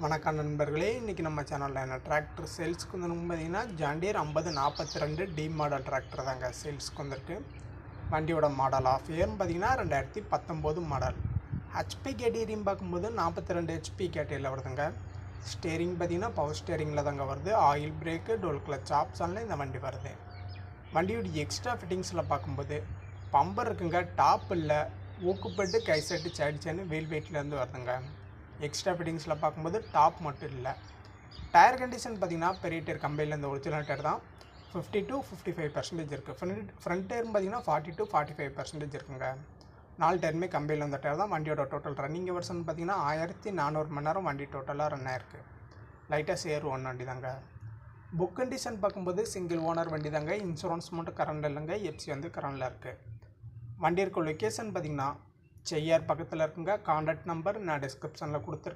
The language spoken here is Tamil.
வணக்கம் நண்பர்களே, இன்றைக்கி நம்ம சேனலில் என்ன டிராக்டர் சேல்ஸுக்கு வந்து பார்த்தீங்கன்னா ஜாண்டியர் 5042 டி மாடல் டிராக்டர் தாங்க சேல்ஸுக்கு வந்திருக்கு. வண்டியோட மாடல் ஆஃப் இயர்னு பார்த்தீங்கன்னா 2019 மாடல். ஹெச்பி கேட்டகரின்னு பார்க்கும்போது 42 ஹெச்பி கேட்டகரியில் வருதுங்க. ஸ்டேரிங் பார்த்தீங்கன்னா பவர் ஸ்டேரிங்கில் தாங்க வருது. ஆயில் பிரேக்கு, டோல் கிளச் ஆப்ஷனில் இந்த வண்டி வருது. வண்டியோட எக்ஸ்ட்ரா ஃபிட்டிங்ஸில் பார்க்கும்போது பம்பர் இருக்குங்க, டாப் இல்லை, ஊக்குப்பட்டு கை செட்டு சைடு சென்னு வீல் வெயிட்லேருந்து வருதுங்க. எக்ஸ்ட்ரா ஃபிட்டிங்ஸில் பார்க்கும்போது டாப் மட்டும் இல்லை. டயர் கண்டிஷன் பார்த்திங்கன்னா பெரிய டயர் கம்பெனியில் இந்த ஒரிஜினல் டயர் தான் 50 to 55% இருக்குது. ஃப்ரண்ட் டயர்னு பார்த்திங்கன்னா 40 to 45% இருக்குங்க. 4 டயருமே கம்பெனியில் வந்த டயர் தான். வண்டியோட டோட்டல் ரன்னிங் ஹவர்ஸ்னு பார்த்திங்கன்னா 1400 மணி நேரம் வண்டி டோட்டலாக ரன் ஆயிருக்கு. லைட்டாக சேர் ஒன் வண்டி தாங்க. புக் கண்டிஷன் பார்க்கும்போது சிங்கிள் ஓனர் வண்டி தாங்க. இன்சூரன்ஸ் மட்டும் கரண்ட் இல்லைங்க, எஃப்சி வந்து கரண்டில் இருக்குது. வண்டி இருக்க லொக்கேஷன் பார்த்திங்கன்னா cheyyar பக்கத்தில் இருக்குங்க. கான்டாக்ட் நம்பர் நான் டிஸ்கிரிப்ஷனில் கொடுத்துருக்கேன்.